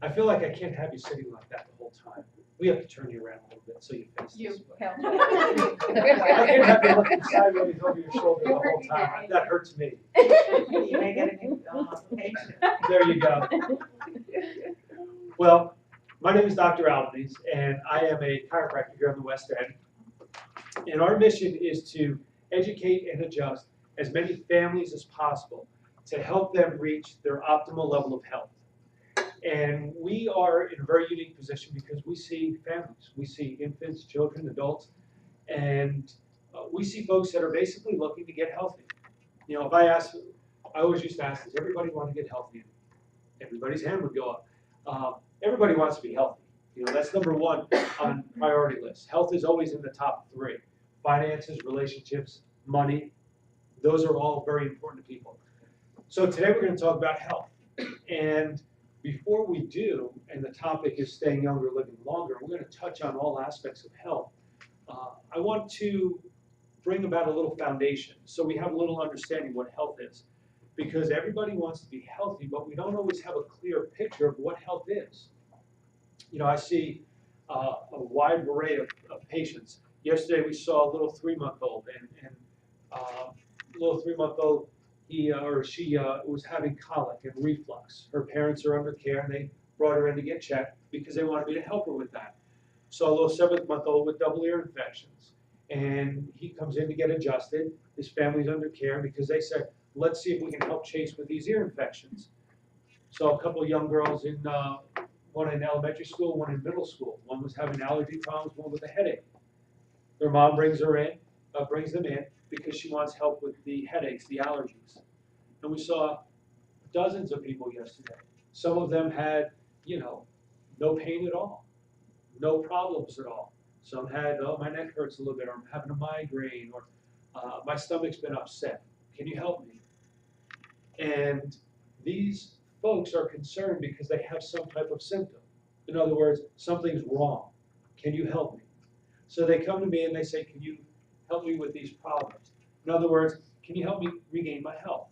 I feel like I can't have you sitting like that the whole time. We have to turn you around a little bit so you face this way. help. I can't have you looking sideways over your shoulder the whole time. That hurts me. You may get a new patient. There you go. Well, my name is Dr. Albanese, and I am a chiropractor here on the West End. And our mission is to educate and adjust as many families as possible to help them reach their optimal level of health. And we are in a very unique position because we see families, we see infants, children, adults, and we see folks that are basically looking to get healthy. You know, if I always used to ask, does everybody want to get healthy? Everybody's hand would go up. Everybody wants to be healthy. You know, that's number one on priority list. Health is always in the top three. Finances, relationships, money, those are all very important to people. So today we're going to talk about health. And before we do, and the topic is staying younger, living longer, we're going to touch on all aspects of health. I want to bring about a little foundation so we have a little understanding what health is. Because everybody wants to be healthy, but we don't always have a clear picture of what health is. You know, I see a wide array of patients. Yesterday we saw a little 3-month-old, and little 3-month-old, he or she was having colic and reflux. Her parents are under care, and they brought her in to get checked because they wanted me to help her with that. Saw a little 7-month-old with double ear infections, and he comes in to get adjusted. His family's under care because they said, let's see if we can help Chase with these ear infections. So a couple of young girls in, one in elementary school, one in middle school. One was having allergy problems, one with a headache. Their mom brings them in because she wants help with the headaches, the allergies. And we saw dozens of people yesterday. Some of them had, you know, no pain at all, no problems at all. Some had, oh, my neck hurts a little bit, or I'm having a migraine, or my stomach's been upset. Can you help me? And these folks are concerned because they have some type of symptom. In other words, something's wrong. Can you help me? So they come to me and they say, can you help me with these problems? In other words, can you help me regain my health?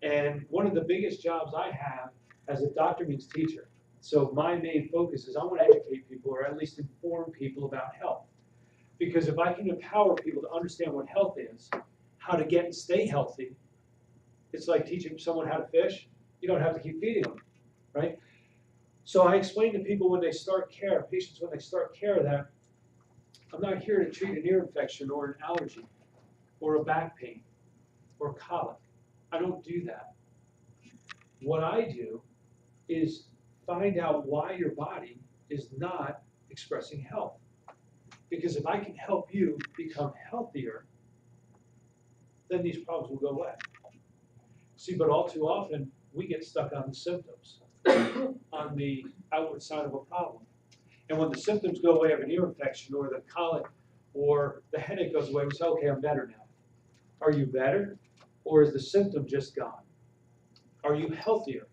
And one of the biggest jobs I have as a doctor means teacher. So my main focus is I want to educate people, or at least inform people about health. Because if I can empower people to understand what health is, how to get and stay healthy, it's like teaching someone how to fish. You don't have to keep feeding them, right? So I explain to people when they start care, patients when they start care, that I'm not here to treat an ear infection or an allergy or a back pain or colic. I don't do that. What I do is find out why your body is not expressing health. Because if I can help you become healthier, then these problems will go away. See, but all too often, we get stuck on the symptoms, on the outward sign of a problem. And when the symptoms go away of an ear infection or the colic or the headache goes away, we say, okay, I'm better now. Are you better? Or is the symptom just gone? Are you healthier?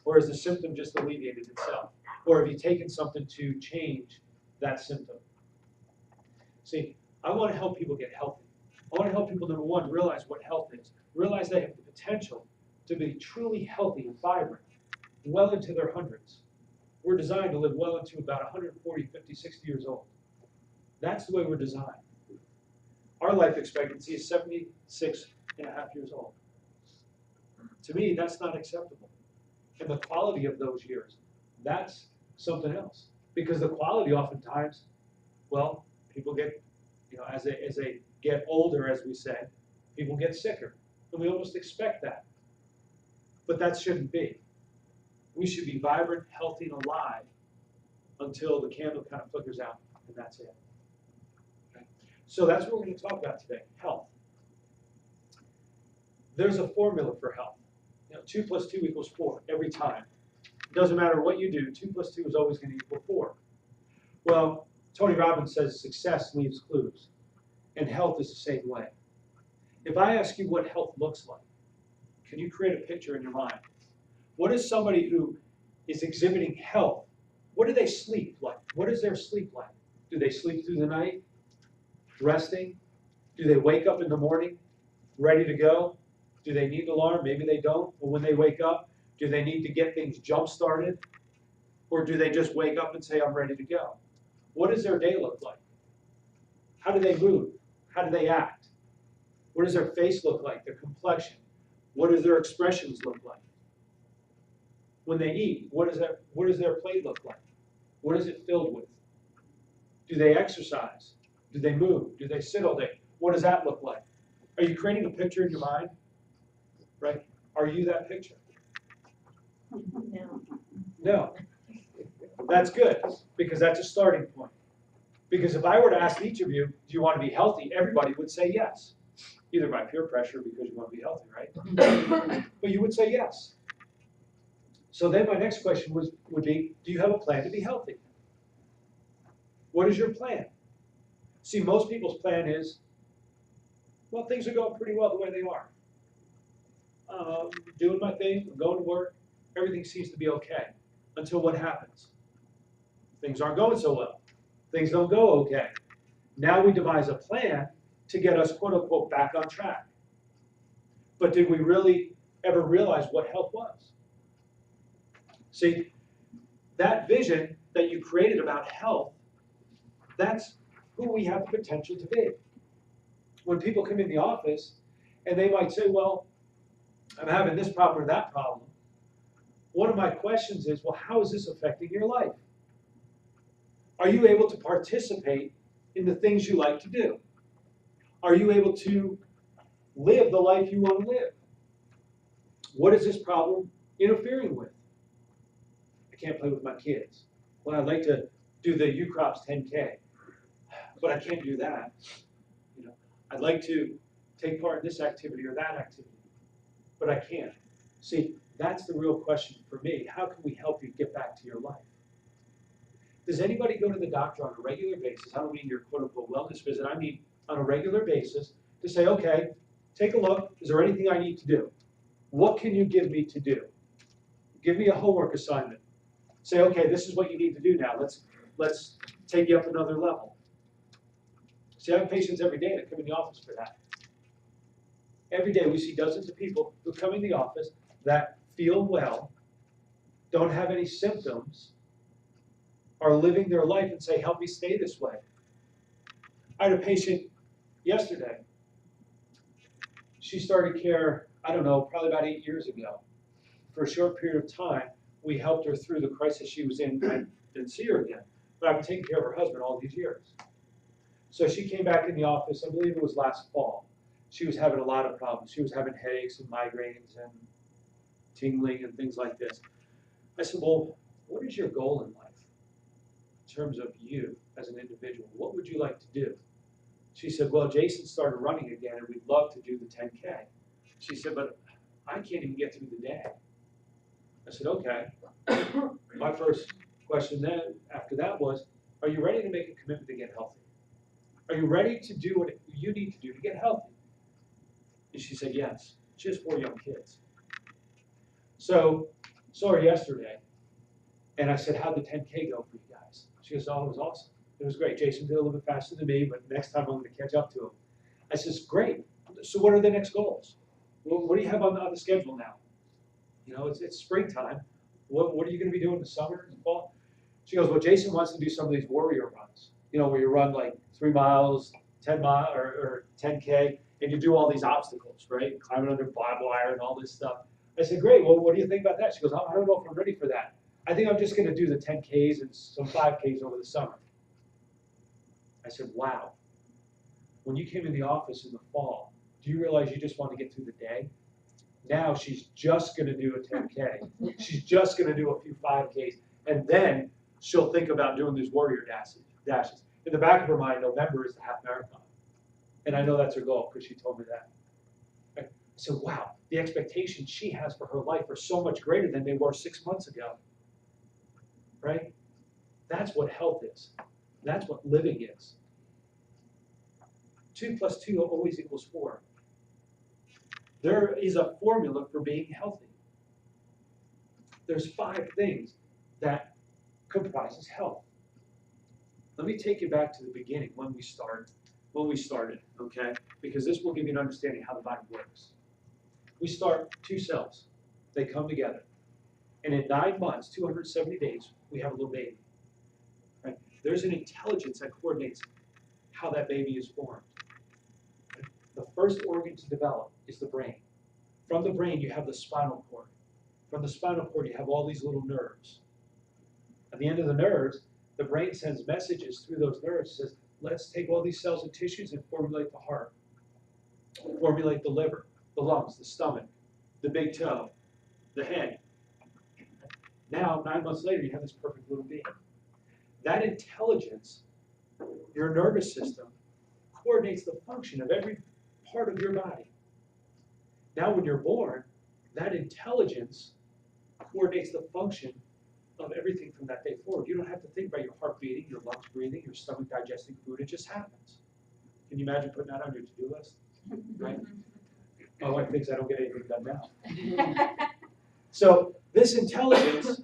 Or is the symptom just alleviated itself? Or have you taken something to change that symptom? See, I want to help people get healthy. I want to help people, number one, realize what health is. Realize they have the potential to be truly healthy and vibrant well into their hundreds. We're designed to live well into about 140, 50, 60 years old. That's the way we're designed. Our life expectancy is 76 and a half years old. To me, that's not acceptable. And the quality of those years, that's something else. Because the quality oftentimes, well, people get, you know, as they get older, as we say, people get sicker. And we almost expect that. But that shouldn't be. We should be vibrant, healthy, and alive until the candle kind of flickers out, and that's it. Okay? So that's what we're going to talk about today, health. There's a formula for health. You know, 2 + 2 = 4 every time. It doesn't matter what you do, 2 + 2 is always going to equal 4. Well, Tony Robbins says success leaves clues, and health is the same way. If I ask you what health looks like, can you create a picture in your mind? What is somebody who is exhibiting health? What do they sleep like? What is their sleep like? Do they sleep through the night, resting? Do they wake up in the morning, ready to go? Do they need an alarm? Maybe they don't. But when they wake up, do they need to get things jump-started? Or do they just wake up and say, I'm ready to go? What does their day look like? How do they move? How do they act? What does their face look like, their complexion? What does their expressions look like? When they eat, what does their plate look like? What is it filled with? Do they exercise? Do they move? Do they sit all day? What does that look like? Are you creating a picture in your mind? Right? Are you that picture? No. No. That's good, because that's a starting point. Because if I were to ask each of you, do you want to be healthy? Everybody would say yes. Either by peer pressure because you want to be healthy, right? But you would say yes. So then my next question would be, do you have a plan to be healthy? What is your plan? See, most people's plan is, well, things are going pretty well the way they are. Doing my thing, I'm going to work, everything seems to be okay. Until what happens? Things aren't going so well. Things don't go okay. Now we devise a plan to get us, quote unquote, back on track. But did we really ever realize what health was? See, that vision that you created about health, that's who we have the potential to be. When people come in the office and they might say, well, I'm having this problem or that problem, one of my questions is, well, how is this affecting your life? Are you able to participate in the things you like to do? Are you able to live the life you want to live? What is this problem interfering with? I can't play with my kids. Well, I'd like to do the UCrops 10K, but I can't do that. You know, I'd like to take part in this activity or that activity, but I can't. See, that's the real question for me. How can we help you get back to your life? Does anybody go to the doctor on a regular basis? I don't mean your quote-unquote wellness visit. I mean on a regular basis to say, okay, take a look. Is there anything I need to do? What can you give me to do? Give me a homework assignment. Say, okay, this is what you need to do now. Let's take you up another level. See, I have patients every day that come in the office for that. Every day we see dozens of people who come in the office that feel well, don't have any symptoms, are living their life and say, help me stay this way. I had a patient yesterday. She started care, I don't know, probably about 8 years ago. For a short period of time, we helped her through the crisis she was in. I didn't see her again, but I've been taking care of her husband all these years. So she came back in the office, I believe it was last fall. She was having a lot of problems. She was having headaches and migraines and tingling and things like this. I said, well, what is your goal in life in terms of you as an individual? What would you like to do? She said, well, Jason started running again and we'd love to do the 10K. She said, but I can't even get through the day. I said, okay. My first question then after that was, are you ready to make a commitment to get healthy? Are you ready to do what you need to do to get healthy? And she said, yes. She has 4 young kids. So, saw her yesterday, and I said, how'd the 10K go for you guys? She goes, oh, it was awesome. It was great. Jason did a little bit faster than me, but next time I'm going to catch up to him. I says, great. So what are the next goals? Well, what do you have on the schedule now? You know, it's springtime. What are you going to be doing in the summer and fall? She goes, well, Jason wants to do some of these warrior runs. You know, where you run like 3 miles, 10 miles, or 10K, and you do all these obstacles, right? Climbing under barbed wire and all this stuff. I said, great. Well, what do you think about that? She goes, I don't know if I'm ready for that. I think I'm just going to do the 10Ks and some 5Ks over the summer. I said, wow. When you came in the office in the fall, do you realize you just want to get through the day? Now she's just going to do a 10K. She's just going to do a few 5Ks. And then she'll think about doing these warrior dashes. In the back of her mind, November is the half marathon. And I know that's her goal because she told me that. I said, wow, the expectations she has for her life are so much greater than they were 6 months ago. Right? That's what health is. That's what living is. 2 + 2 always equals 4. There is a formula for being healthy. There's 5 things that comprises health. Let me take you back to the beginning when we started, okay? Because this will give you an understanding how the body works. We start 2 cells. They come together. And in 9 months, 270 days, we have a little baby. Right? There's an intelligence that coordinates how that baby is formed. Right? The first organ to develop is the brain. From the brain, you have the spinal cord. From the spinal cord, you have all these little nerves. At the end of the nerves, the brain sends messages through those nerves. It says, let's take all these cells and tissues and formulate the heart, formulate the liver, the lungs, the stomach, the big toe, the head. Now, 9 months later, you have this perfect little being. That intelligence, your nervous system, coordinates the function of every part of your body. Now, when you're born, that intelligence coordinates the function of everything from that day forward. You don't have to think about your heart beating, your lungs breathing, your stomach digesting food. It just happens. Can you imagine putting that on your to-do list? Right? My wife thinks I don't get anything done now. So this intelligence,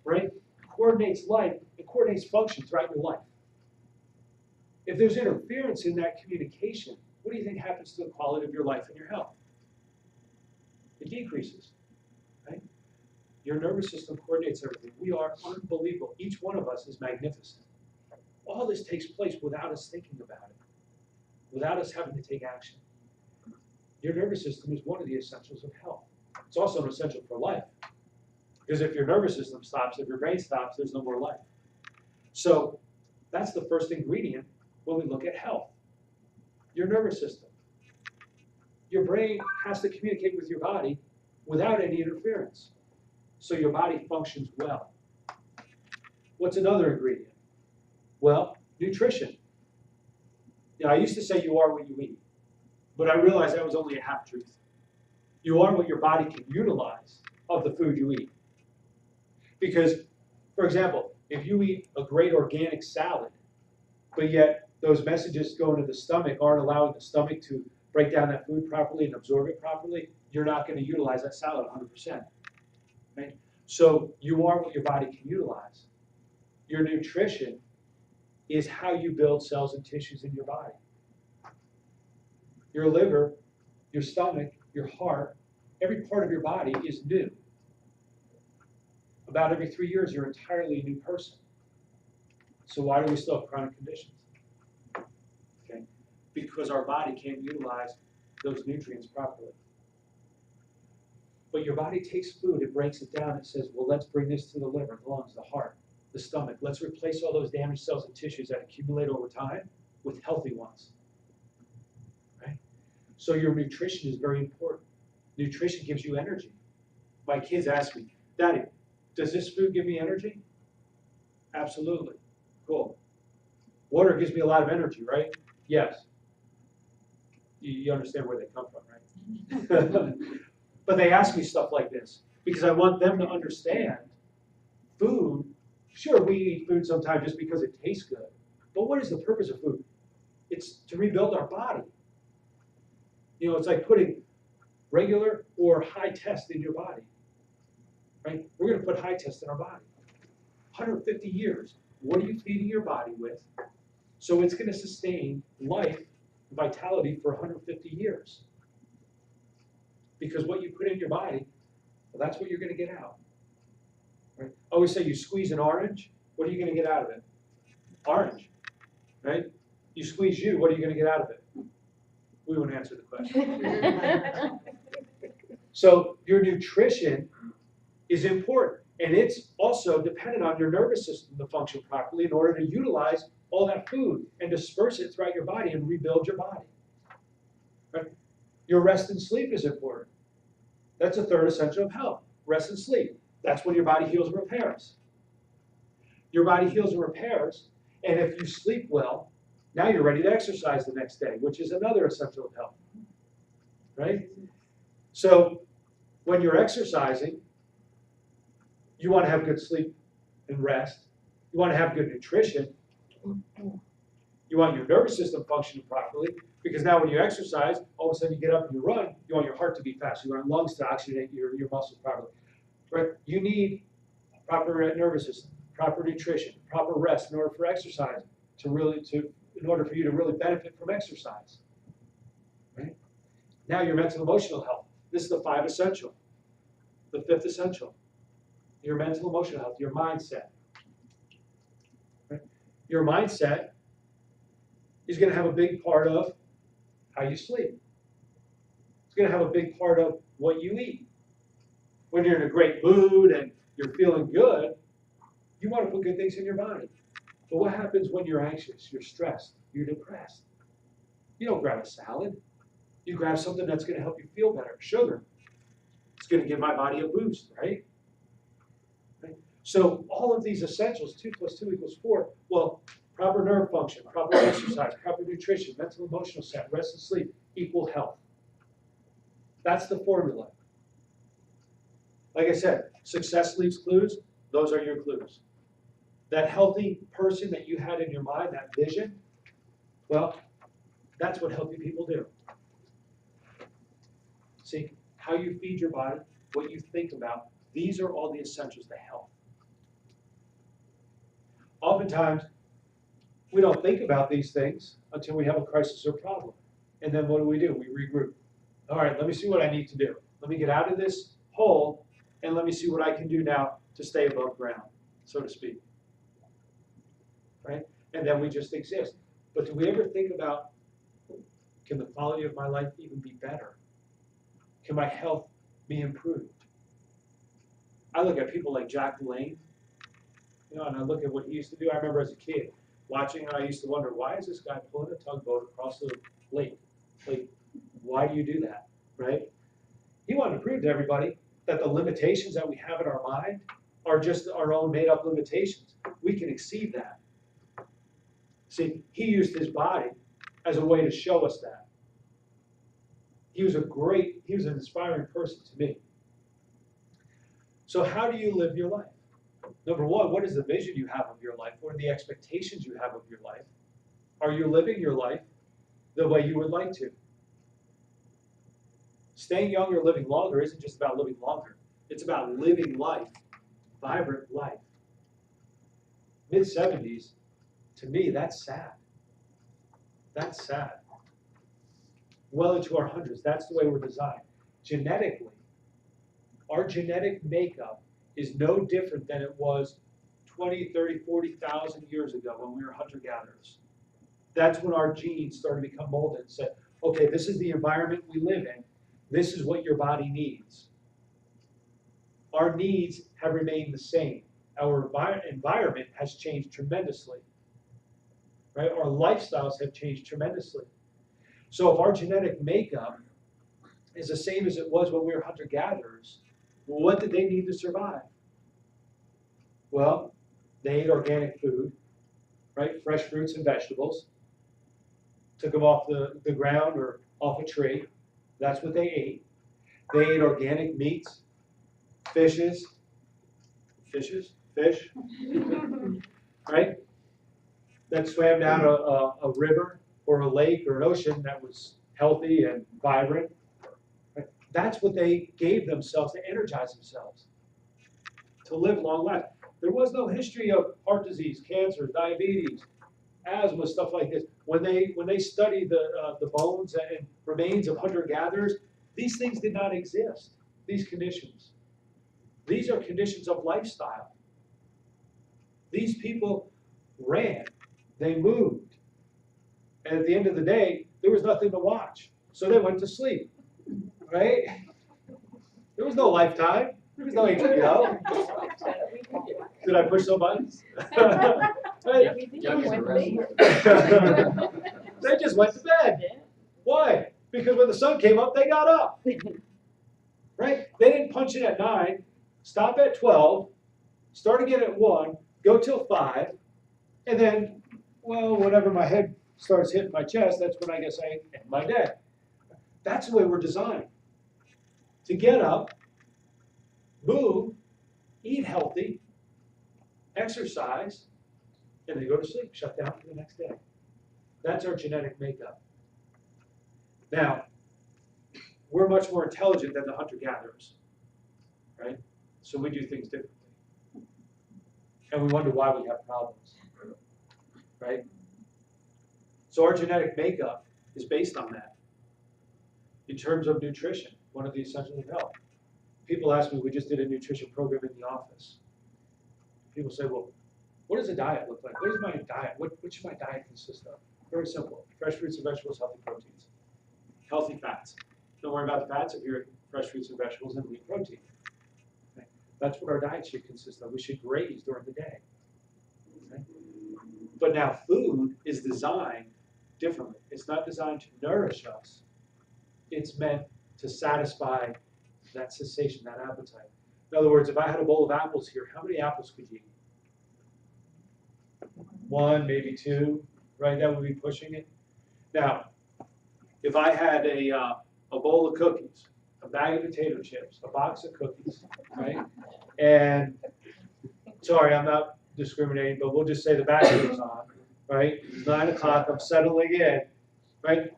right, coordinates life, it coordinates function throughout your life. If there's interference in that communication, what do you think happens to the quality of your life and your health? It decreases, right? Your nervous system coordinates everything. We are unbelievable. Each one of us is magnificent. All this takes place without us thinking about it, without us having to take action. Your nervous system is one of the essentials of health. It's also an essential for life. Because if your nervous system stops, if your brain stops, there's no more life. So that's the first ingredient when we look at health. Your nervous system. Your brain has to communicate with your body without any interference. So your body functions well. What's another ingredient? Well, nutrition. I used to say you are what you eat, but I realized that was only a half-truth. You are what your body can utilize of the food you eat. Because, for example, if you eat a great organic salad, but yet those messages going to the stomach aren't allowing the stomach to break down that food properly and absorb it properly, you're not going to utilize that salad 100%. Right? So you are what your body can utilize. Your nutrition is how you build cells and tissues in your body. Your liver, your stomach, your heart, every part of your body is new. About every 3 years, you're entirely a new person. So why do we still have chronic conditions? Okay, because our body can't utilize those nutrients properly. But your body takes food, it breaks it down, it says, well, let's bring this to the liver, the lungs, the heart, the stomach. Let's replace all those damaged cells and tissues that accumulate over time with healthy ones. Right? So your nutrition is very important. Nutrition gives you energy. My kids ask me, Daddy, does this food give me energy? Absolutely. Cool. Water gives me a lot of energy, right? Yes. You understand where they come from, right? But they ask me stuff like this because I want them to understand food. Sure, we eat food sometimes just because it tastes good. But what is the purpose of food? It's to rebuild our body. You know, it's like putting regular or high test in your body. Right? We're going to put high test in our body. 150 years. What are you feeding your body with? So it's going to sustain life, vitality for 150 years. Because what you put in your body, well, that's what you're going to get out. Right? I always say you squeeze an orange, what are you going to get out of it? Orange. Right? You squeeze you, what are you going to get out of it? We won't answer the question. So your nutrition is important. And it's also dependent on your nervous system to function properly in order to utilize all that food and disperse it throughout your body and rebuild your body. Right? Your rest and sleep is important. That's a third essential of health. Rest and sleep. That's when your body heals and repairs. Your body heals and repairs, and if you sleep well, now you're ready to exercise the next day, which is another essential of health. Right? So when you're exercising, you want to have good sleep and rest. You want to have good nutrition. You want your nervous system functioning properly, because now when you exercise, all of a sudden you get up and you run, you want your heart to beat fast. You want lungs to oxygenate your muscles properly. Right? You need a proper nervous system, proper nutrition, proper rest in order for exercise in order for you to really benefit from exercise. Right? Now your mental and emotional health. This is the 5 essential. The 5th essential. your mental emotional health, your mindset. Right? Your mindset is going to have a big part of how you sleep. It's going to have a big part of what you eat. When you're in a great mood and you're feeling good, you want to put good things in your body. But what happens when you're anxious, you're stressed, you're depressed? You don't grab a salad. You grab something that's going to help you feel better. Sugar. It's going to give my body a boost, right? So all of these essentials, 2 + 2 = 4, well, proper nerve function, proper exercise, proper nutrition, mental emotional set, rest and sleep equal health. That's the formula. Like I said, success leaves clues. Those are your clues. That healthy person that you had in your mind, that vision, well, that's what healthy people do. See, how you feed your body, what you think about, these are all the essentials to health. Oftentimes, we don't think about these things until we have a crisis or problem. And then what do? We regroup. All right, let me see what I need to do. Let me get out of this hole, and let me see what I can do now to stay above ground, so to speak. Right? And then we just exist. But do we ever think about, can the quality of my life even be better? Can my health be improved? I look at people like Jack LaLanne, and I look at what he used to do. I remember as a kid watching, and I used to wonder, why is this guy pulling a tugboat across the lake? Like, why do you do that, right? He wanted to prove to everybody that the limitations that we have in our mind are just our own made-up limitations. We can exceed that. See, he used his body as a way to show us that. He was an inspiring person to me. So how do you live your life? Number one, what is the vision you have of your life? What are the expectations you have of your life? Are you living your life the way you would like to? Staying young or living longer isn't just about living longer. It's about living life, vibrant life. Mid-70s, to me, that's sad. That's sad. Well into our hundreds, that's the way we're designed. Genetically, our genetic makeup is no different than it was 20, 30, 40,000 years ago when we were hunter-gatherers. That's when our genes started to become molded and said, okay, this is the environment we live in. This is what your body needs. Our needs have remained the same. Our environment has changed tremendously. Right? Our lifestyles have changed tremendously. So if our genetic makeup is the same as it was when we were hunter-gatherers, well, what did they need to survive? Well, they ate organic food, right? Fresh fruits and vegetables. Took them off the ground or off a tree. That's what they ate. They ate organic meats, fish, right? That swam down a river or a lake or an ocean that was healthy and vibrant. Right? That's what they gave themselves to energize themselves, to live long lives. There was no history of heart disease, cancer, diabetes, asthma, stuff like this. When they studied the bones and remains of hunter-gatherers, these things did not exist, these conditions. These are conditions of lifestyle. These people ran, they moved, and at the end of the day, there was nothing to watch. So they went to sleep, right? There was no Lifetime. There was no HBO. Did I push some buttons? Right? They just went to bed. Why? Because when the sun came up, they got up. Right? They didn't punch in at 9, stop at 12, start again at 1, go till 5, and then, well, whenever my head starts hitting my chest, that's when I guess I end my day. That's the way we're designed. To get up, move, eat healthy, exercise, and then go to sleep, shut down for the next day. That's our genetic makeup. Now, we're much more intelligent than the hunter-gatherers, right? So we do things differently. And we wonder why we have problems, right? So our genetic makeup is based on that. In terms of nutrition, one of the essentials of health. People ask me, we just did a nutrition program in the office. People say, well, what does a diet look like? What is my diet? What should my diet consist of? Very simple. Fresh fruits and vegetables, healthy proteins. Healthy fats. Don't worry about the fats if you're fresh fruits and vegetables and wheat protein. Okay? That's what our diet should consist of. We should graze during the day. Okay? But now food is designed differently. It's not designed to nourish us. It's meant to satisfy that sensation, that appetite. In other words, if I had a bowl of apples here, how many apples could you eat? One, maybe two, right? That would be pushing it. Now, if I had a bowl of cookies, a bag of potato chips, a box of cookies, right? And sorry, I'm not discriminating, but we'll just say the battery is on, right? It's 9 o'clock, I'm settling in, right?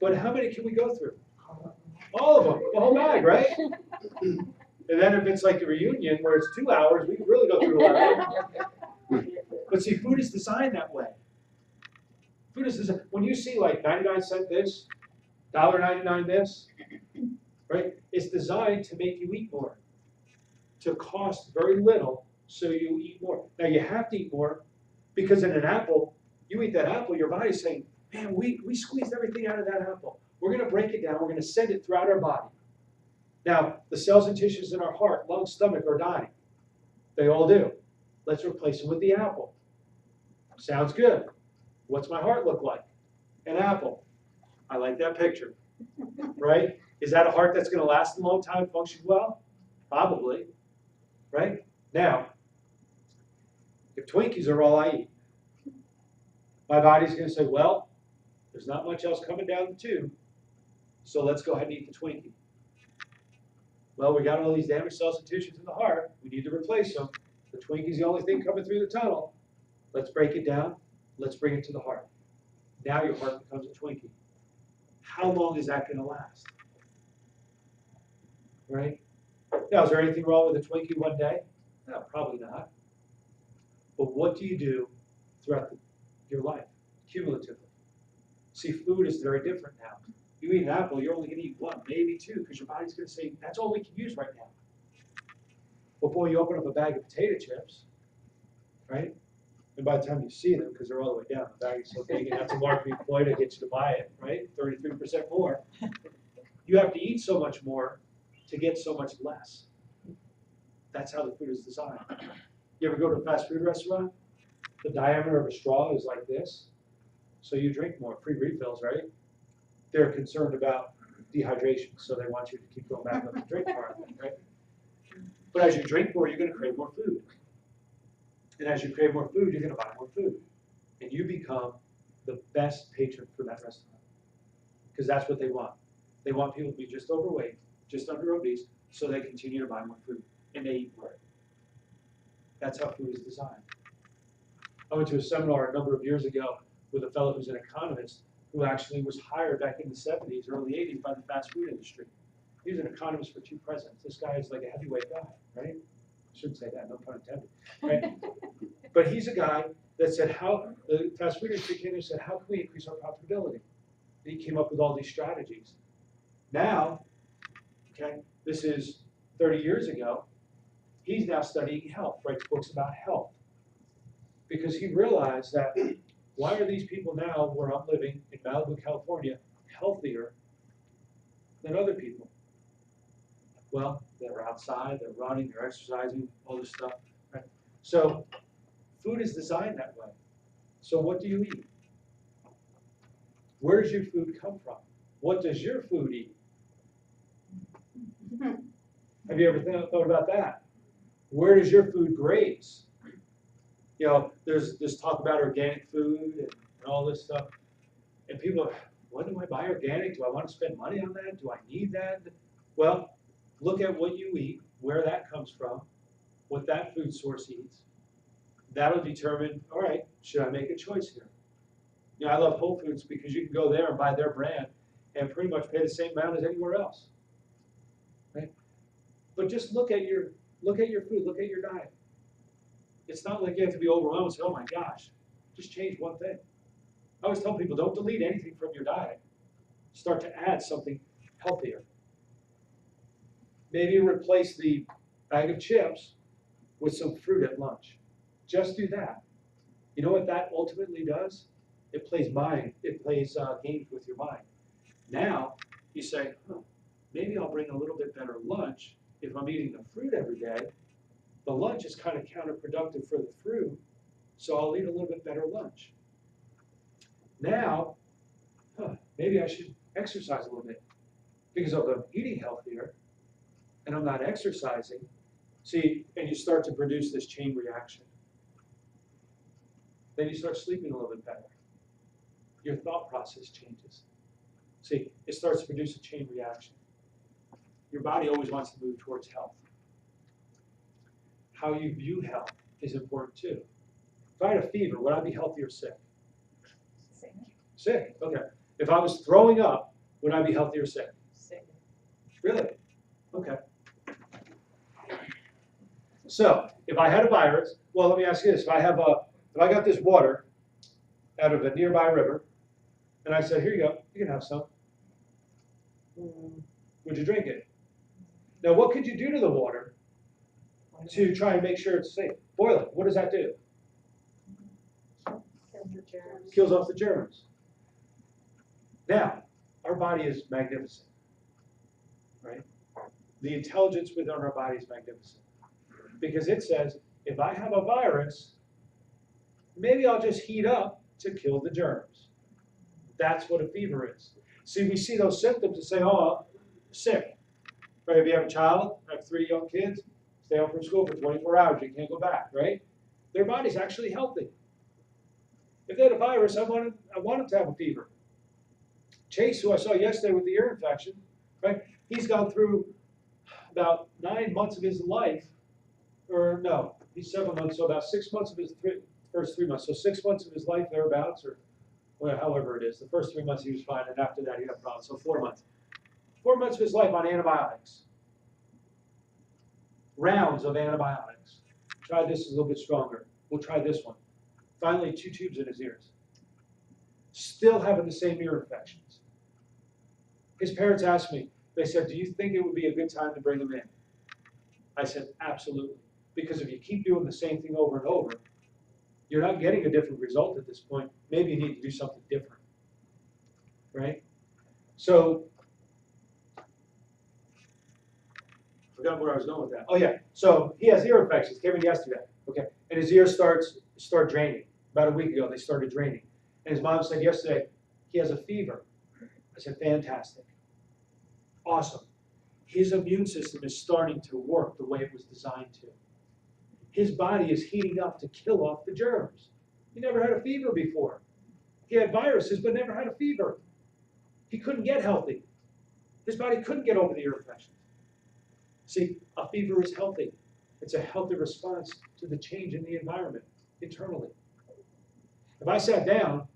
But how many can we go through? All of them, the whole bag, right? And then if it's like a reunion where it's 2 hours, we can really go through 11. But see, food is designed that way. Food is designed, when you see like 99-cent this, $1.99 this, right? It's designed to make you eat more, to cost very little, so you eat more. Now you have to eat more, because in an apple, you eat that apple, your body's saying, man, we squeezed everything out of that apple. We're gonna break it down, we're gonna send it throughout our body. Now, the cells and tissues in our heart, lungs, stomach are dying. They all do. Let's replace them with the apple. Sounds good. What's my heart look like? An apple. I like that picture, right? Is that a heart that's gonna last a long time, function well? Probably, right? Now, if Twinkies are all I eat, my body's gonna say, well, there's not much else coming down the tube, so let's go ahead and eat the Twinkie. Well, we got all these damaged cells and tissues in the heart, we need to replace them. The Twinkie's the only thing coming through the tunnel. Let's break it down, let's bring it to the heart. Now your heart becomes a Twinkie. How long is that gonna last? Right? Now, is there anything wrong with a Twinkie one day? No, probably not. But what do you do throughout your life, cumulatively? See, food is very different now. You eat an apple, you're only going to eat one, maybe two, because your body's going to say, that's all we can use right now. But boy, you open up a bag of potato chips, right? And by the time you see them, because they're all the way down, the bag is so big, and that's a marketing ploy to get you to buy it, right? 33% more. You have to eat so much more to get so much less. That's how the food is designed. You ever go to a fast food restaurant? The diameter of a straw is like this. So you drink more, free refills, right? They're concerned about dehydration, so they want you to keep going back up and drink more, right? But as you drink more, you're going to crave more food. And as you crave more food, you're going to buy more food. And you become the best patron for that restaurant. Because that's what they want. They want people to be just overweight, just under obese, so they continue to buy more food. And they eat more. That's how food is designed. I went to a seminar a number of years ago with a fellow who's an economist who actually was hired back in the 70s, early 80s by the fast food industry. He was an economist for 2 presidents. This guy is like a heavyweight guy, right? I shouldn't say that, no pun intended. Right? But he's a guy that said, the fast food industry came and said, how can we increase our profitability? And he came up with all these strategies. Now, okay, this is 30 years ago, he's now studying health, writes books about health. Because he realized that why are these people now, where I'm living in Malibu, California, healthier than other people? Well, they're outside, they're running, they're exercising, all this stuff. Right? So food is designed that way. So what do you eat? Where does your food come from? What does your food eat? Have you ever thought about that? Where does your food graze? You know, there's this talk about organic food and all this stuff. And people are, what do I buy organic? Do I want to spend money on that? Do I need that? Well, look at what you eat, where that comes from, what that food source eats. That'll determine, all right, should I make a choice here? You know, I love Whole Foods because you can go there and buy their brand and pretty much pay the same amount as anywhere else. Right? But just look at your food, look at your diet. It's not like you have to be overwhelmed and say, oh my gosh, just change one thing. I always tell people, don't delete anything from your diet. Start to add something healthier. maybe replace the bag of chips with some fruit at lunch. Just do that. You know what that ultimately does? It plays games with your mind. Now, you say, maybe I'll bring a little bit better lunch if I'm eating the fruit every day. The lunch is kind of counterproductive for the fruit, so I'll eat a little bit better lunch. Now, maybe I should exercise a little bit, because if I'm eating healthier and I'm not exercising, see, and you start to produce this chain reaction. Then you start sleeping a little bit better. Your thought process changes. See, it starts to produce a chain reaction. Your body always wants to move towards health. How you view health is important too. If I had a fever, would I be healthy or sick? Sick. Sick, okay. If I was throwing up, would I be healthy or sick? Sick. Really? Okay. So, if I had a virus, well, let me ask you this. If I got this water out of a nearby river, and I said, here you go, you can have some. Would you drink it? Now, what could you do to the water to try and make sure it's safe? Boil it. What does that do? Kills the germs. Kills off the germs. Now, our body is magnificent, right? The intelligence within our body is magnificent. Because it says, if I have a virus, maybe I'll just heat up to kill the germs. That's what a fever is. See, we see those symptoms and say, oh, sick. Right? If you have a child, have 3 young kids, stay home from school for 24 hours, you can't go back, right? Their body's actually healthy. If they had a virus, I want them to have a fever. Chase, who I saw yesterday with the ear infection, right? He's gone through about 9 months of his life, or no, he's 7 months, so about 6 months of his first 3 months. So 6 months of his life thereabouts, or well, however it is. The first 3 months he was fine, and after that he had problems. So 4 months. 4 months of his life on antibiotics. Rounds of antibiotics. Try this, a little bit stronger. We'll try this one. Finally, 2 tubes in his ears. Still having the same ear infections. His parents asked me, they said, do you think it would be a good time to bring him in? I said, absolutely. Because if you keep doing the same thing over and over, you're not getting a different result at this point. Maybe you need to do something different. Right? So, I forgot where I was going with that. Oh yeah, so he has ear infections, came in yesterday. Okay, and his ears start draining. About a week ago, they started draining. And his mom said yesterday, he has a fever. I said, fantastic. Awesome. His immune system is starting to work the way it was designed to. His body is heating up to kill off the germs. He never had a fever before. He had viruses, but never had a fever. He couldn't get healthy. His body couldn't get over the ear infections. See, a fever is healthy. It's a healthy response to the change in the environment internally. If I sat down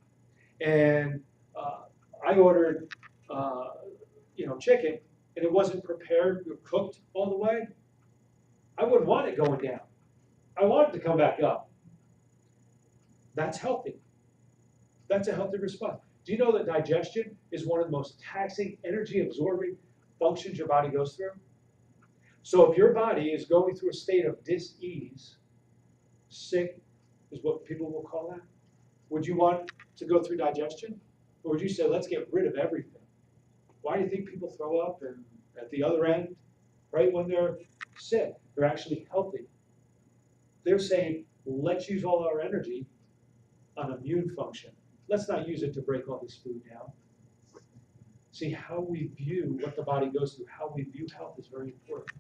and I ordered chicken and it wasn't prepared or cooked all the way, I wouldn't want it going down. I want it to come back up. That's healthy. That's a healthy response. Do you know that digestion is one of the most taxing, energy-absorbing functions your body goes through? So if your body is going through a state of dis-ease, sick is what people will call that, would you want to go through digestion? Or would you say, let's get rid of everything? Why do you think people throw up and at the other end, right when they're sick, they're actually healthy? They're saying, let's use all our energy on immune function. Let's not use it to break all this food down. See, how we view what the body goes through, how we view health is very important.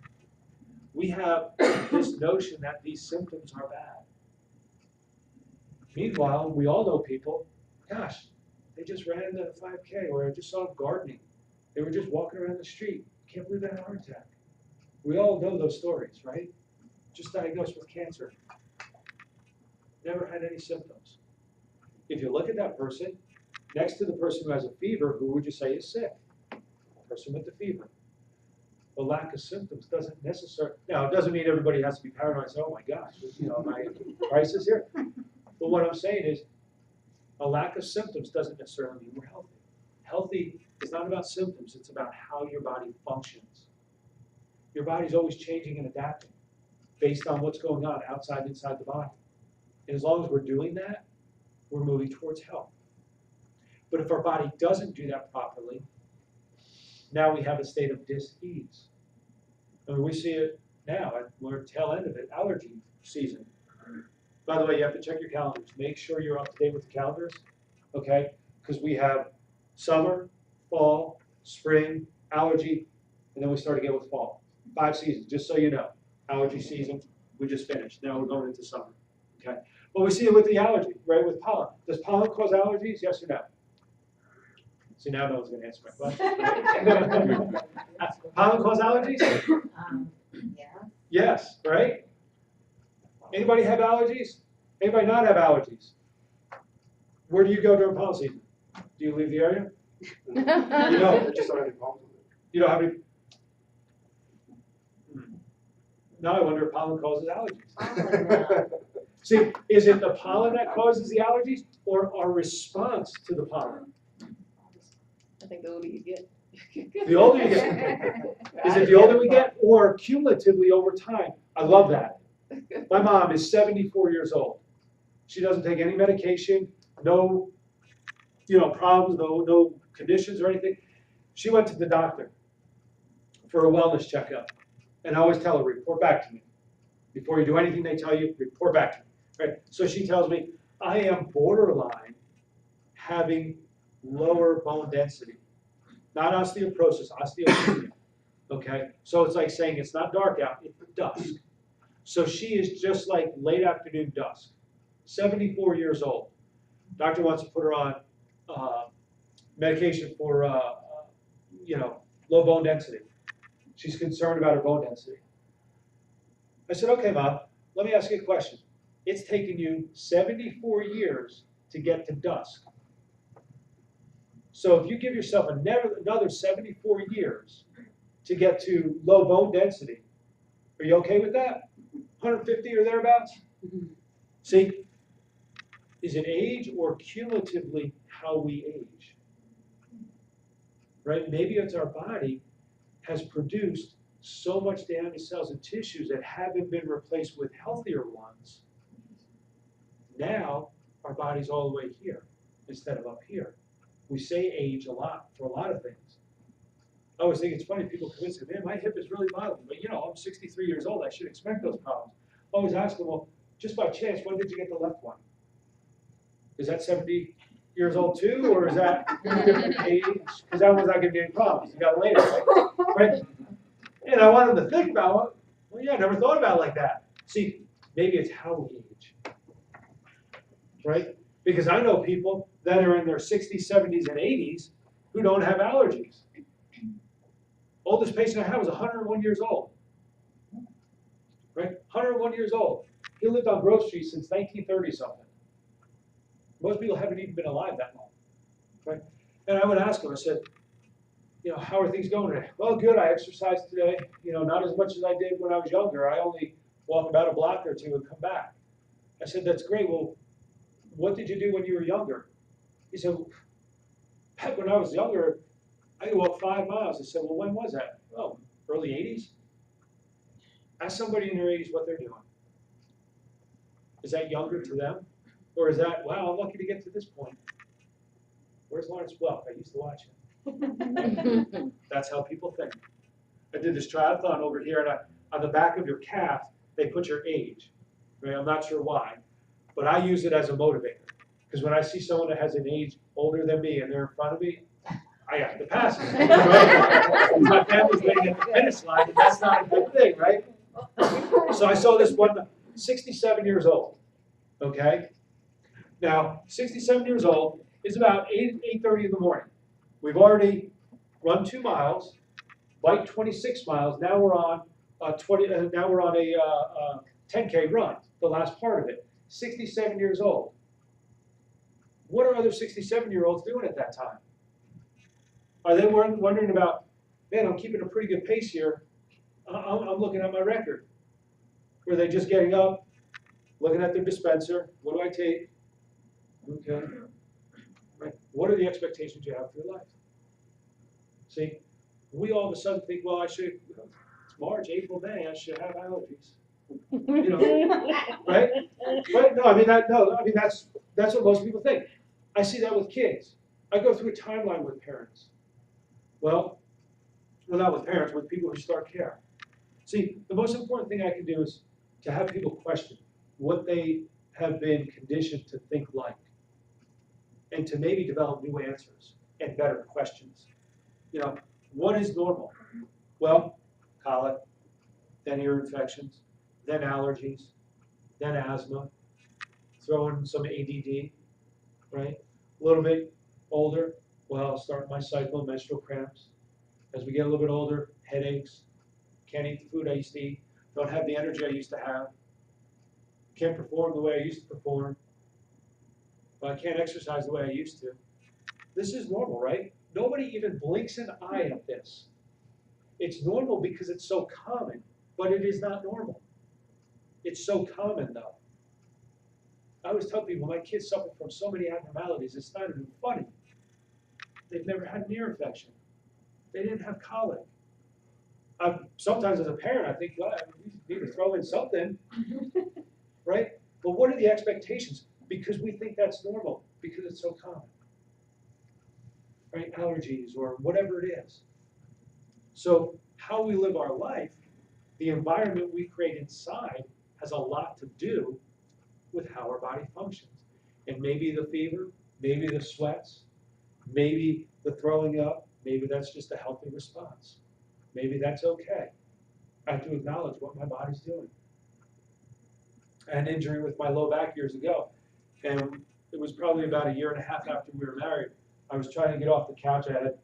We have this notion that these symptoms are bad. Meanwhile, we all know people, gosh, they just ran the 5K, or I just saw them gardening. They were just walking around the street. Can't believe they had a heart attack. We all know those stories, right? Just diagnosed with cancer. Never had any symptoms. If you look at that person, next to the person who has a fever, who would you say is sick? The person with the fever. The lack of symptoms doesn't necessarily, now it doesn't mean everybody has to be paranoid and say, oh my gosh, am I in a crisis here? But what I'm saying is, a lack of symptoms doesn't necessarily mean we're healthy. Healthy is not about symptoms, it's about how your body functions. Your body's always changing and adapting based on what's going on outside and inside the body. And as long as we're doing that, we're moving towards health. But if our body doesn't do that properly, now we have a state of dis-ease. I mean, we see it now, we're at the tail end of it, allergy season. By the way, you have to check your calendars. Make sure you're up to date with the calendars, okay? Because we have summer, fall, spring, allergy, and then we start again with fall. 5 seasons, just so you know. Allergy season, we just finished. Now we're going into summer, okay? But we see it with the allergy, right, with pollen. Does pollen cause allergies, yes or no? See, now no one's going to answer my question. Pollen cause allergies? Yeah. Yes, right? Anybody have allergies? Anybody not have allergies? Where do you go during pollen season? Do you leave the area? You don't. Just don't have any problems with it. You don't have any? Now I wonder if pollen causes allergies. See, is it the pollen that causes the allergies or our response to the pollen? I think the older you get. The older you get. Is it the older we get or cumulatively over time? I love that. My mom is 74 years old. She doesn't take any medication, no, problems, no conditions or anything. She went to the doctor for a wellness checkup. And I always tell her, report back to me. Before you do anything they tell you, report back to me. Right? So she tells me, I am borderline having lower bone density. Not osteoporosis, osteopenia. Okay? So it's like saying it's not dark out, it's dusk. So she is just like late afternoon dusk. 74 years old. Doctor wants to put her on medication for low bone density. She's concerned about her bone density. I said, okay, Mom, let me ask you a question. It's taken you 74 years to get to dusk. So if you give yourself another 74 years to get to low bone density, are you okay with that? 150 or thereabouts? See, is it age or cumulatively how we age? Right? Maybe it's our body has produced so much damaged cells and tissues that haven't been replaced with healthier ones. Now, our body's all the way here instead of up here. We say age a lot for a lot of things. I always think it's funny, people come in and say, man, my hip is really bothering me. But I'm 63 years old, I should expect those problems. I always ask them, well, just by chance, when did you get the left one? Is that 70 years old too, or is that a different age? Because that one's not giving you any problems. You got it later, right? And I want them to think about it. Well, yeah, I never thought about it like that. See, maybe it's how we age, right? Because I know people that are in their 60s, 70s, and 80s who don't have allergies. Oldest patient I had was 101 years old, right? 101 years old. He lived on Grove Street since 1930 something. Most people haven't even been alive that long, right? And I would ask him, I said, how are things going today? Well, good, I exercised today, not as much as I did when I was younger. I only walk about a block or two and come back. I said, that's great. Well, what did you do when you were younger? He said, back when I was younger, I could walk 5 miles. I said, well, when was that? Oh, early 80s? Ask somebody in their 80s what they're doing. Is that younger to them? Or is that, wow, I'm lucky to get to this point? Where's Lawrence Welk? I used to watch him. That's how people think. I did this triathlon over here, and on the back of your calf, they put your age. Right? I'm not sure why, but I use it as a motivator. Because when I see someone that has an age older than me and they're in front of me, I have to pass them. Right? My family's waiting at the finish line, and that's not a good thing, right? So I saw this one, 67 years old. Okay? Now, 67 years old is about 8:30 in the morning. We've already run 2 miles, biked 26 miles. Now we're on a 10K run, the last part of it. 67 years old. What are other 67-year-olds doing at that time? Are they wondering about, man, I'm keeping a pretty good pace here. I'm looking at my record. Were they just getting up, looking at their dispenser? What do I take? Okay. Right. What are the expectations you have for your life? See, we all of a sudden think, well, it's March, April, May, I should have allergies. You know, right? But no, I mean that's what most people think. I see that with kids. I go through a timeline with parents. Well, not with parents, with people who start care. See, the most important thing I can do is to have people question what they have been conditioned to think like, and to maybe develop new answers and better questions. You know, what is normal? Well, colic, then ear infections, then allergies, then asthma, throw in some ADD, right? A little bit older, well, I'll start my cycle, menstrual cramps. As we get a little bit older, headaches, can't eat the food I used to eat, don't have the energy I used to have, can't perform the way I used to perform, but I can't exercise the way I used to. This is normal, right? Nobody even blinks an eye at this. It's normal because it's so common, but it is not normal. It's so common though. I always tell people my kids suffer from so many abnormalities, it's not even funny. They've never had an ear infection. They didn't have colic. Sometimes as a parent, I think, well, we need to throw in something, right? But what are the expectations? Because we think that's normal, because it's so common, right? Allergies or whatever it is. So how we live our life, the environment we create inside has a lot to do with how our body functions. And maybe the fever, maybe the sweats, maybe the throwing up, maybe that's just a healthy response. Maybe that's okay. I have to acknowledge what my body's doing. I had an injury with my low back years ago, and it was probably about 1.5 years after we were married. I was trying to get off the couch. I had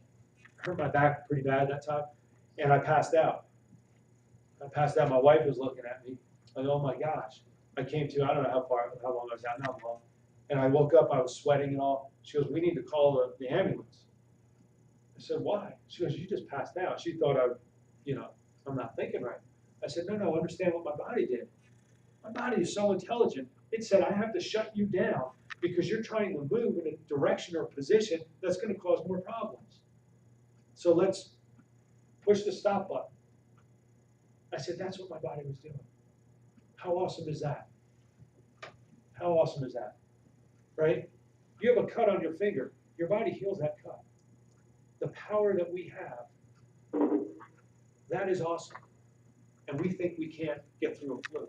hurt my back pretty bad that time, and I passed out. My wife was looking at me like, oh my gosh. I came to, I don't know how long I was out, not long. And I woke up, I was sweating and all. She goes, we need to call the ambulance. I said, why? She goes, you just passed out. She thought I'm not thinking right. I said, no, understand what my body did. My body is so intelligent. It said, I have to shut you down because you're trying to move in a direction or position that's going to cause more problems. So let's push the stop button. I said, that's what my body was doing. How awesome is that? How awesome is that? Right? You have a cut on your finger. Your body heals that cut. The power that we have, that is awesome. And we think we can't get through a flu.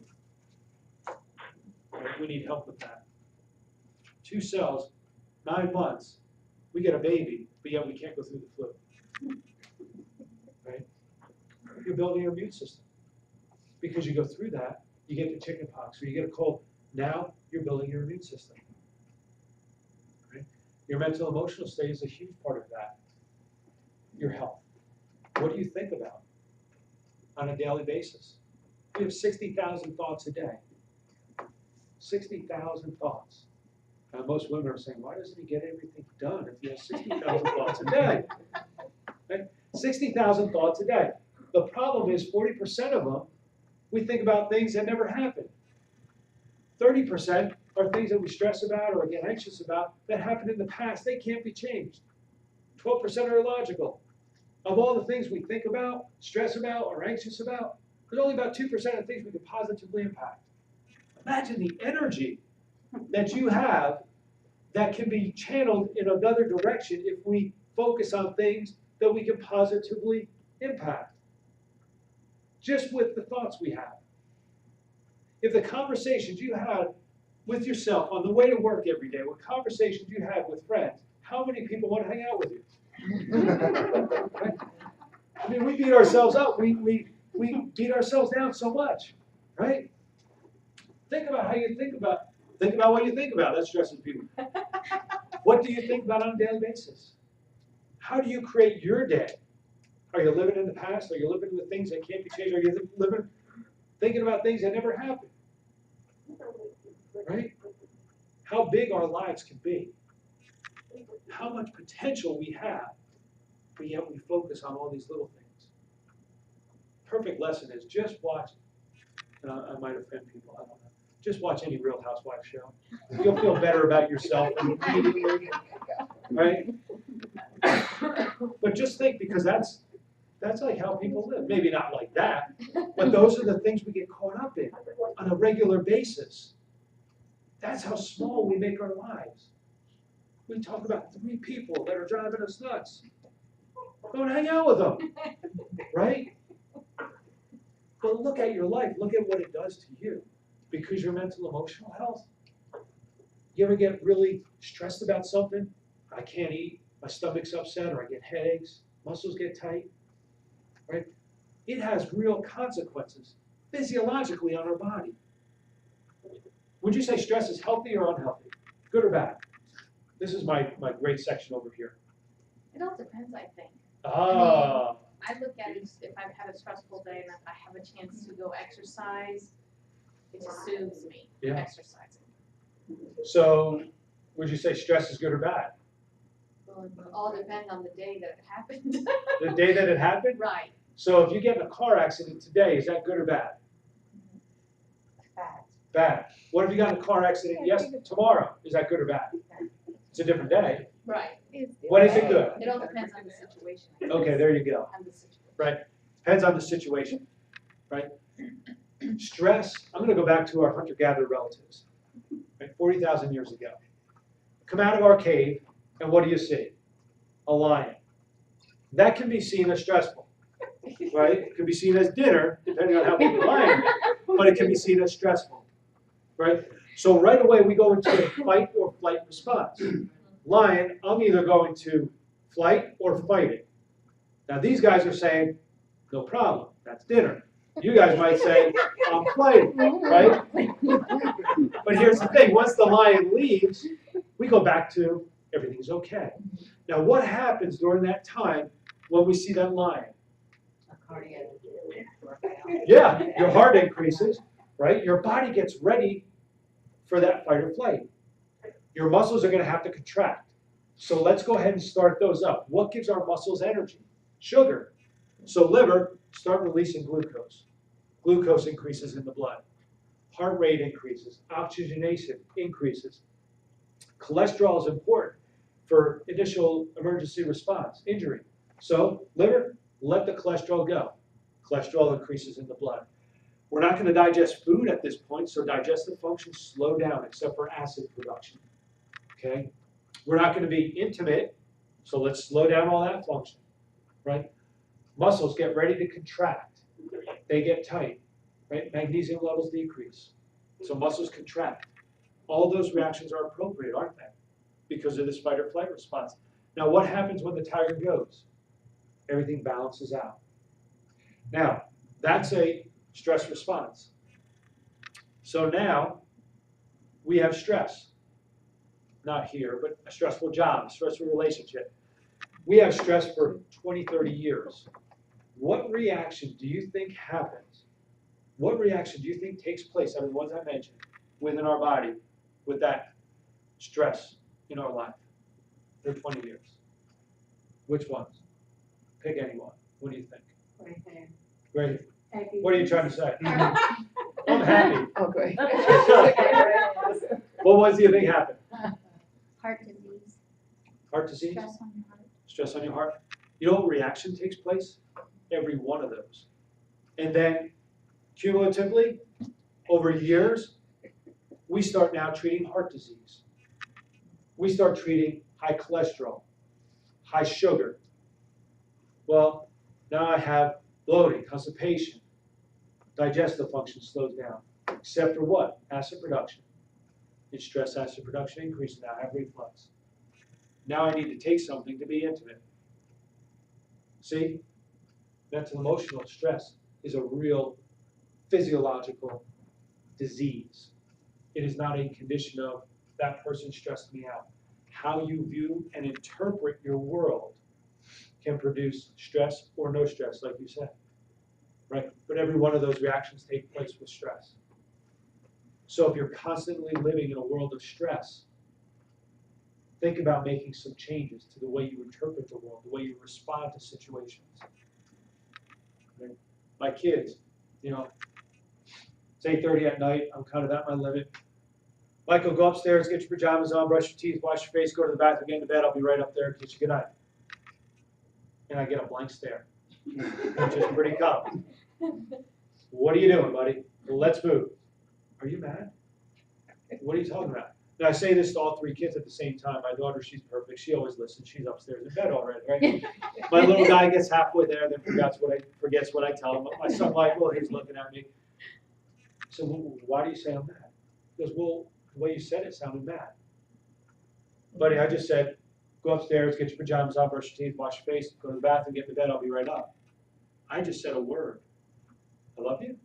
Right? We need help with that. 2 cells, 9 months, we get a baby, but yet we can't go through the flu. Right? You're building your immune system. Because you go through that, you get the chicken pox or you get a cold. Now you're building your immune system. Right? Your mental emotional state is a huge part of that. Your health. What do you think about on a daily basis? We have 60,000 thoughts a day. 60,000 thoughts. Most women are saying, why doesn't he get everything done if he has 60,000 thoughts a day? Right? 60,000 thoughts a day. The problem is 40% of them, we think about things that never happened. 30% are things that we stress about or get anxious about that happened in the past. They can't be changed. 12% are illogical. Of all the things we think about, stress about, or anxious about, there's only about 2% of things we can positively impact. Imagine the energy that you have that can be channeled in another direction if we focus on things that we can positively impact. Just with the thoughts we have. If the conversations you had with yourself on the way to work every day were conversations you had with friends, how many people want to hang out with you? Right? I mean, we beat ourselves up. We beat ourselves down so much, right? Think about how you think about what you think about. That stresses people. What do you think about on a daily basis? How do you create your day? Are you living in the past? Are you living with things that can't be changed? Are you living thinking about things that never happened? Right? How big our lives can be. How much potential we have, but yet we focus on all these little things. Perfect lesson is just watch, and I might offend people, I don't know. Just watch any Real Housewives show. You'll feel better about yourself immediately, right? But just think, because that's That's like how people live. Maybe not like that, but those are the things we get caught up in on a regular basis. That's how small we make our lives. We talk about 3 people that are driving us nuts. Don't hang out with them, right? But look at your life. Look at what it does to you. Because your mental, emotional health. You ever get really stressed about something? I can't eat, my stomach's upset, or I get headaches, muscles get tight, right? It has real consequences physiologically on our body. Would you say stress is healthy or unhealthy? Good or bad? This is my great section over here. It all depends, I think. Ah, I look at it, if I've had a stressful day and if I have a chance to go exercise, it just soothes me, Yeah. exercising. so would you say stress is good or bad? Well, it all depends on the day that it happened. The day that it happened? Right. So if you get in a car accident today, is that good or bad? Bad. Bad. What if you got in a car accident tomorrow? Is that good or bad? It's a different day. Right. When is it good? It all depends on the situation. I guess. Okay, there you go. On the situation. Right. Depends on the situation, right? Stress, I'm going to go back to our hunter-gatherer relatives, right? 40,000 years ago. Come out of our cave, and what do you see? A lion. That can be seen as stressful, right? It can be seen as dinner, depending on how big the lion is, but it can be seen as stressful, right? So right away, we go into a fight or flight response. Lion, I'm either going to flight or fight it. Now these guys are saying, no problem, that's dinner. You guys might say, I'm fighting, right? But here's the thing, once the lion leaves, we go back to everything's okay. Now what happens during that time when we see that lion? Yeah, your heart increases, right? Your body gets ready for that fight or flight. Your muscles are going to have to contract. So let's go ahead and start those up. What gives our muscles energy? Sugar. So liver, start releasing glucose. Glucose increases in the blood. Heart rate increases. Oxygenation increases. Cholesterol is important for initial emergency response, injury. So liver, let the cholesterol go. Cholesterol increases in the blood. We're not going to digest food at this point, so digestive functions slow down except for acid production. Okay? We're not going to be intimate, so let's slow down all that function, right? Muscles get ready to contract. They get tight, right? Magnesium levels decrease. So muscles contract. All those reactions are appropriate, aren't they? Because of this fight or flight response. Now, what happens when the tiger goes? Everything balances out. Now, that's a stress response. So now, we have stress. Not here, but a stressful job, a stressful relationship. We have stress for 20, 30 years. What reaction do you think happens? What reaction do you think takes place out of the ones I mentioned within our body with that stress in our life for 20 years? Which ones? Pick any one. What do you think? Great. What are you trying to say? I'm happy. Oh, great. What ones do you think happen? Heart disease. Heart disease? Stress on your heart. Stress on your heart. You know what reaction takes place? Every one of those. And then cumulatively, over years, we start now treating heart disease. We start treating high cholesterol, high sugar. Well, now I have bloating, constipation, digestive function slows down, except for what? Acid production. In stress, acid production increases. Now I have reflux. Now I need to take something to be intimate. See? Mental emotional stress is a real physiological disease. It is not a condition of that person stressed me out. How you view and interpret your world can produce stress or no stress, like you said. Right? But every one of those reactions take place with stress. So if you're constantly living in a world of stress, think about making some changes to the way you interpret the world, the way you respond to situations. Right? My kids, you know, it's 8:30 at night, I'm kind of at my limit. Michael, go upstairs, get your pajamas on, brush your teeth, wash your face, go to the bathroom, get into bed, I'll be right up there, kiss you goodnight. And I get a blank stare. which is pretty common. What are you doing, buddy? Well, let's move. Are you mad? What are you talking about? And I say this to all three kids at the same time. My daughter, she's perfect. She always listens. She's upstairs in bed already, right? My little guy gets halfway there, then forgets what I tell him. My son Michael, he's looking at me. So why do you say I'm mad? He goes, well, the way you said it sounded mad. Buddy, I just said, go upstairs, get your pajamas on, brush your teeth, wash your face, go to the bathroom, get in bed, I'll be right up. I just said a word. I love you?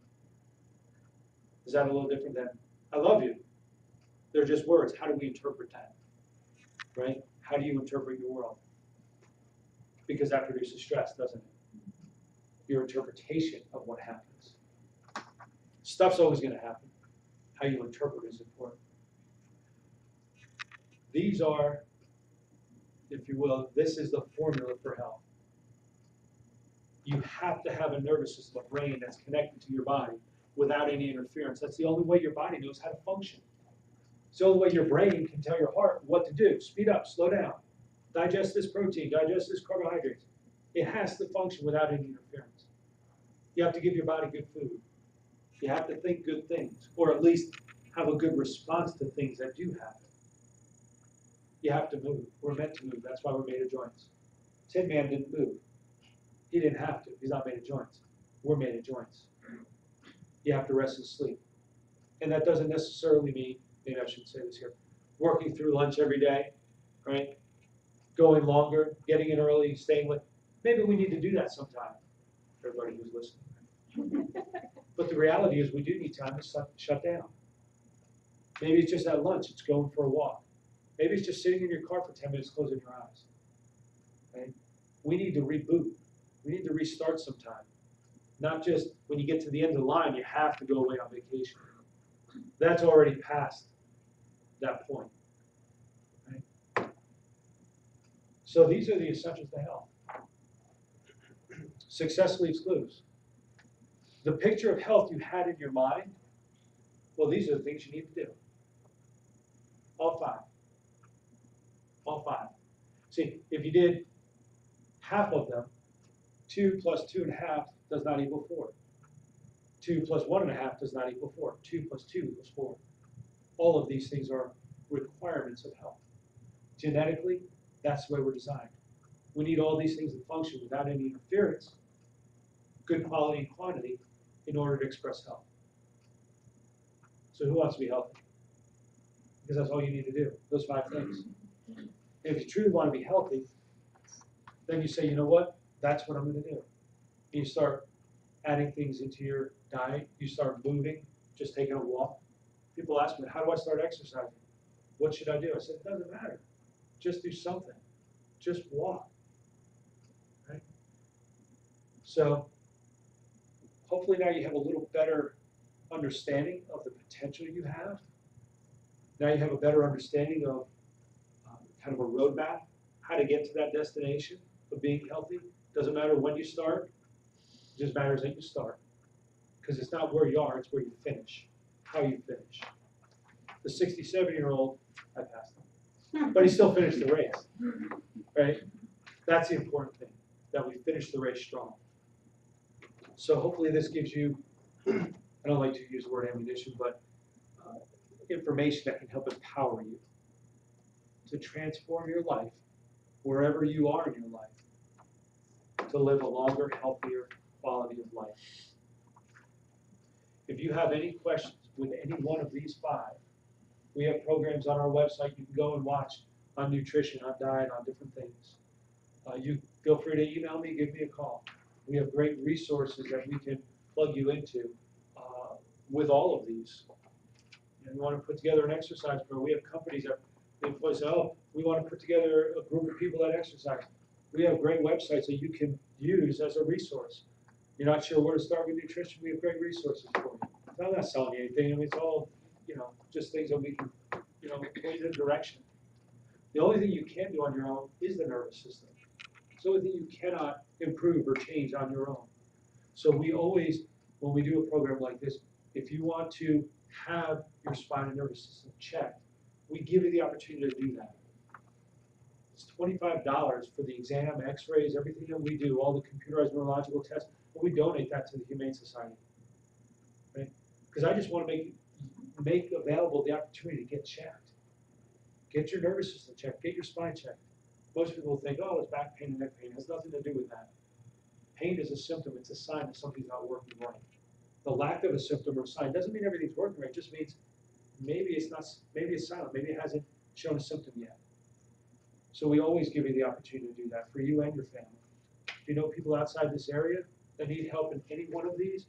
Is that a little different than I love you? They're just words. How do we interpret that? Right? How do you interpret your world? Because that produces stress, doesn't it? Your interpretation of what happens. Stuff's always going to happen. How you interpret is important. These are, if you will, this is the formula for health. You have to have a nervous system, a brain that's connected to your body without any interference. That's the only way your body knows how to function. It's the only way your brain can tell your heart what to do. Speed up, slow down, digest this protein, digest this carbohydrates. It has to function without any interference. You have to give your body good food. You have to think good things, or at least have a good response to things that do happen. You have to move. We're meant to move. That's why we're made of joints. Tin Man didn't move. He didn't have to. He's not made of joints. We're made of joints. You have to rest and sleep. And that doesn't necessarily mean, maybe I shouldn't say this here, working through lunch every day, right? Going longer, getting in early, staying late. Maybe we need to do that sometime, everybody who's listening. But the reality is we do need time to shut down. Maybe it's just at lunch, it's going for a walk. Maybe it's just sitting in your car for 10 minutes, closing your eyes. Right? We need to reboot. We need to restart sometime. Not just when you get to the end of the line, you have to go away on vacation. That's already past that point. Right? So these are the essentials to health. Success leaves clues. The picture of health you had in your mind, well, these are the things you need to do. All five. All five. See, if you did half of them, 2 plus 2.5 does not equal 4. 2 plus 1.5 does not equal 4. 2 plus 2 equals 4. All of these things are requirements of health. Genetically, that's the way we're designed. We need all these things to function without any interference, good quality and quantity, in order to express health. So who wants to be healthy? Because that's all you need to do, those 5 things. And if you truly want to be healthy, then you say, you know what? That's what I'm going to do. And you start adding things into your diet. You start moving, just taking a walk. People ask me, how do I start exercising? What should I do? I said, it doesn't matter. Just do something. Just walk. Right? So hopefully now you have a little better understanding of the potential you have. Now you have a better understanding of kind of a roadmap, how to get to that destination of being healthy. Doesn't matter when you start, it just matters that you start. Because it's not where you are, it's where you finish, how you finish. The 67-year-old, I passed him, but he still finished the race, right? That's the important thing, that we finish the race strong. So hopefully this gives you, I don't like to use the word ammunition, but information that can help empower you to transform your life wherever you are in your life, to live a longer, healthier quality of life. If you have any questions with any one of these 5, we have programs on our website you can go and watch on nutrition, on diet, on different things. You feel free to email me, give me a call. We have great resources that we can plug you into with all of these. And we want to put together an exercise program. We have companies that the employees say, oh, we want to put together a group of people that exercise. We have great websites that you can use as a resource. You're not sure where to start with nutrition, we have great resources for you. I'm not selling you anything. I mean, it's all, just things that we can, point in a direction. The only thing you can do on your own is the nervous system. It's the only thing you cannot improve or change on your own. So we always, when we do a program like this, if you want to have your spine and nervous system checked, we give you the opportunity to do that. It's $25 for the exam, x-rays, everything that we do, all the computerized neurological tests, and we donate that to the Humane Society. Right? Because I just want to make available the opportunity to get checked. Get your nervous system checked, get your spine checked. Most people think, oh, it's back pain and neck pain. It has nothing to do with that. Pain is a symptom, it's a sign that something's not working right. The lack of a symptom or sign doesn't mean everything's working right, it just means maybe it's not, maybe it's silent, maybe it hasn't shown a symptom yet. So we always give you the opportunity to do that for you and your family. If you know people outside this area that need help in any one of these,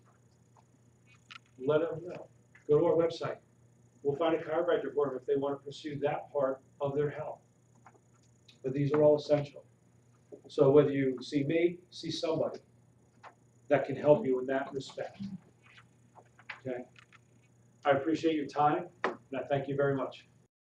let them know. Go to our website. We'll find a chiropractor for them if they want to pursue that part of their health. But these are all essential. So whether you see me, see somebody that can help you in that respect. Okay? I appreciate your time, and I thank you very much.